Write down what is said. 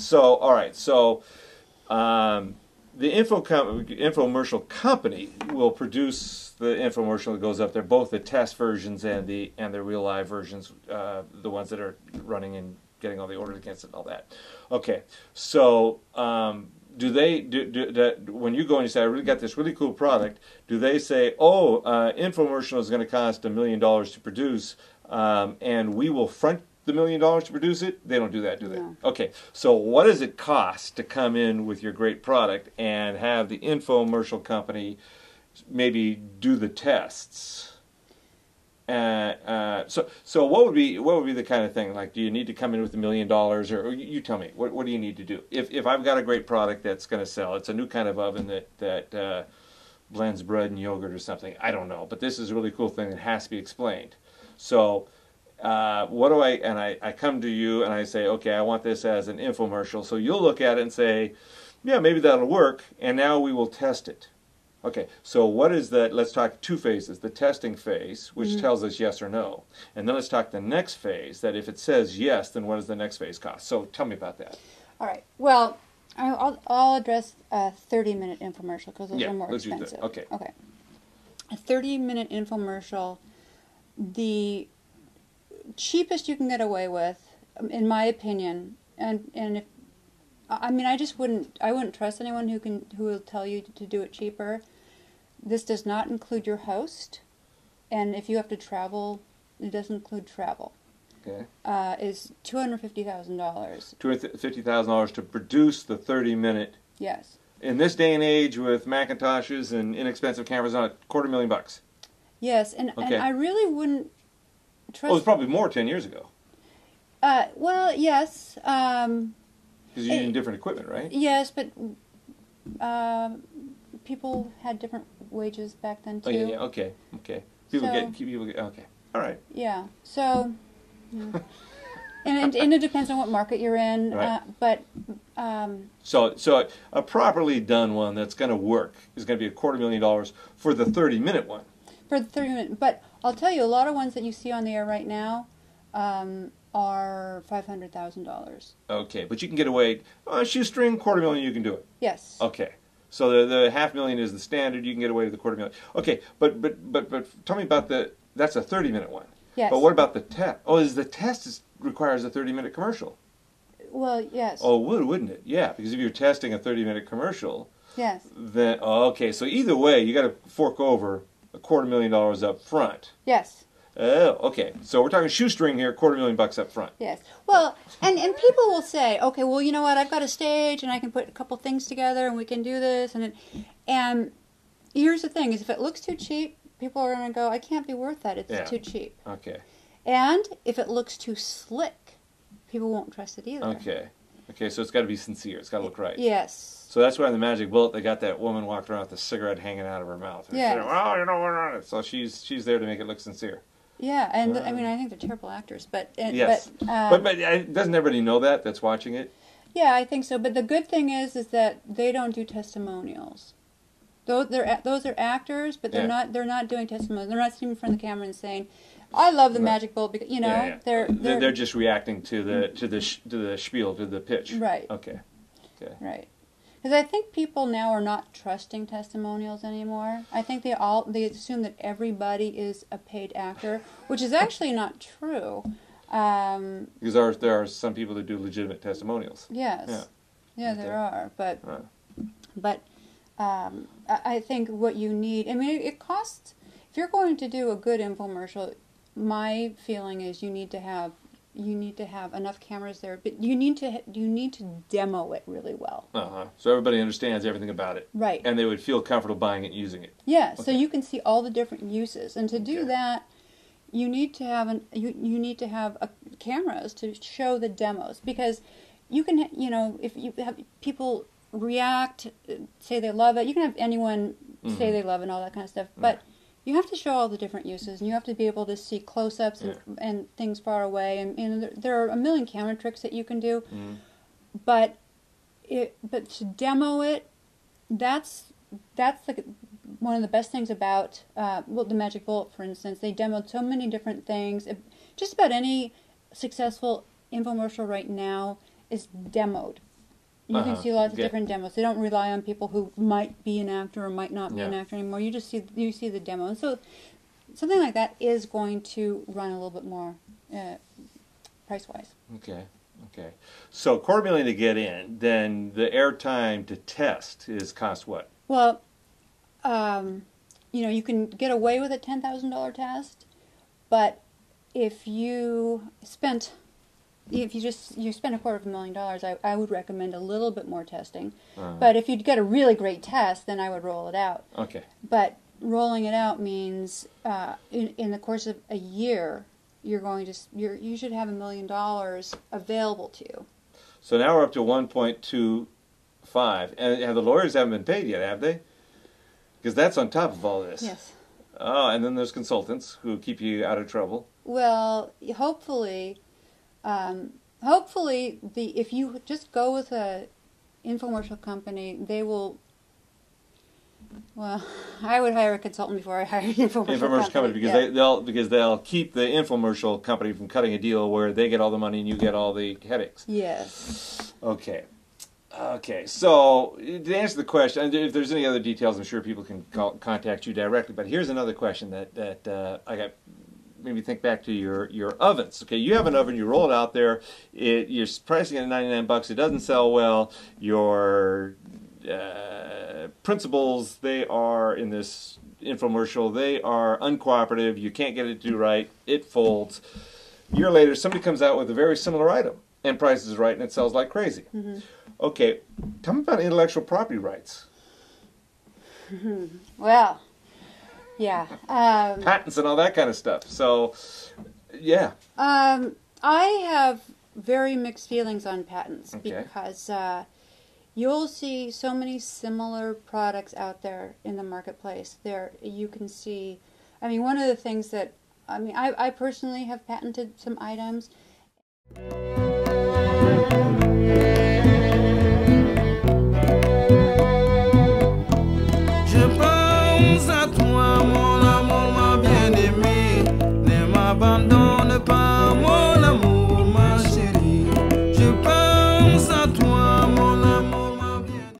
So, all right. So, the infomercial company will produce the infomercial that goes up there, both the test versions and the real live versions, the ones that are running and getting all the orders against it and all that. Okay. So, do they when you go and you say, I really got this really cool product, do they say, oh, infomercial is going to cost $1 million to produce, and we will front the $1 million to produce it? They don't do that, do they? No. Okay, so what does it cost to come in with your great product and have the infomercial company maybe do the tests? So what would be the kind of thing? Like, do you need to come in with $1 million, or you tell me, what do you need to do? If I've got a great product that's going to sell, it's a new kind of oven that blends bread and yogurt or something. I don't know, but this is a really cool thing that has to be explained. So what do I come to you and I say, okay, I want this as an infomercial. So you'll look at it and say, yeah, maybe that'll work, and now we will test it. Okay, so what is that? Let's talk two phases. The testing phase, which tells us yes or no. And then let's talk the next phase, that if it says yes, then what does the next phase cost? So tell me about that. All right. Well, I'll address a 30-minute infomercial because those are more expensive. Use that. Okay. Okay. A 30-minute infomercial, the cheapest you can get away with, in my opinion, and if I mean, I wouldn't trust anyone who will tell you to do it cheaper. This does not include your host, and if you have to travel, it doesn't include travel. Okay. Is $250,000. $250,000 to produce the 30-minute. Yes. In this day and age, with Macintoshes and inexpensive cameras on it, $250,000. Yes, and I really wouldn't trust. Oh, it was probably more 10 years ago. Well, yes. Because you're using different equipment, right? Yes, but people had different wages back then too. Oh yeah, okay. People get okay. All right. Yeah. So, and it depends on what market you're in. Right. So a properly done one that's going to work is going to be $250,000 for the 30-minute one. For the 30-minute, but I'll tell you, a lot of ones that you see on the air right now are $500,000. Okay, but you can get away. Shoestring, $250,000, you can do it. Yes. Okay, so the $500,000 is the standard. You can get away with the $250,000. Okay, but tell me about that's a 30-minute one. Yes. But what about the test? Oh, the test requires a 30-minute commercial. Well, yes. Oh, wouldn't it? Yeah, because if you're testing a 30-minute commercial. Yes. Then okay, so either way, you got to fork over $250,000 up front. Yes. Oh, okay. So we're talking shoestring here, $250,000 up front. Yes. Well, and people will say, okay, well, you know what? I've got a stage, and I can put a couple things together, and we can do this. And here's the thing: is if it looks too cheap, people are going to go, I can't be worth that. It's too cheap. Okay. And if it looks too slick, people won't trust it either. Okay. Okay. So it's got to be sincere. It's got to look right. Yes. So that's why in the Magic Bullet they got that woman walking around with a cigarette hanging out of her mouth. Yeah. Well, you know what? So she's there to make it look sincere. Yeah, and I mean, I think they're terrible actors, but yes, but doesn't everybody know that that's watching it? Yeah, I think so. But the good thing is that they don't do testimonials. Those are actors, but they're not doing testimonials. They're not sitting in front of the camera and saying, "I love the Magic Bullet," because they're just reacting to the spiel, to the pitch. Right. Okay. Right. Because I think people now are not trusting testimonials anymore. I think they assume that everybody is a paid actor, which is actually not true. Because there are some people that do legitimate testimonials. Yes. Yeah, there are. But I think what you need, I mean, it costs, if you're going to do a good infomercial, my feeling is you need to have enough cameras there, but you need to demo it really well. So everybody understands everything about it. Right. And they would feel comfortable buying it and using it. Yeah, okay. So you can see all the different uses, and to do that, you need to have cameras to show the demos, because you can, if you have people react, say they love it, you can have anyone say they love it and all that kind of stuff, but you have to show all the different uses, and you have to be able to see close-ups and things far away, and there are a million camera tricks that you can do, but to demo it, that's one of the best things about the Magic Bullet, for instance. They demoed so many different things. Just about any successful infomercial right now is demoed. You can see lots of Yeah. different demos. They don't rely on people who might be an actor or might not be an Yeah. actor anymore. You just see the demo. So something like that is going to run a little bit more price-wise. Okay. Okay. So $250,000 to get in, then the airtime to test is cost what? Well, you can get away with a $10,000 test, but if you spent $250,000, I would recommend a little bit more testing. But if you'd get a really great test, then I would roll it out. Okay. But rolling it out means in the course of a year, you should have $1 million available to you. So now we're up to 1.25, and the lawyers haven't been paid yet, have they? Because that's on top of all this. Yes. Oh, and then there's consultants who keep you out of trouble. Well, hopefully, if you just go with a infomercial company, they will. Well, I would hire a consultant before I hired an infomercial company because they'll keep the infomercial company from cutting a deal where they get all the money and you get all the headaches. Yes. Okay. Okay. So to answer the question, and if there's any other details, I'm sure people can contact you directly. But here's another question that I got. Maybe think back to your ovens. Okay, you have an oven, you roll it out there. You're pricing it at $99. It doesn't sell well. Your principals, they are in this infomercial, they are uncooperative. You can't get it to do right. It folds. A year later, somebody comes out with a very similar item and prices right, and it sells like crazy. Mm-hmm. Okay, tell me about intellectual property rights. Well, yeah. Patents and all that kind of stuff. So, yeah. I have very mixed feelings on patents because you'll see so many similar products out there in the marketplace. You can see, one of the things that, I personally have patented some items. Je pense à toi, mon amour, ma bien-aimée, ne m'abandonne pas, mon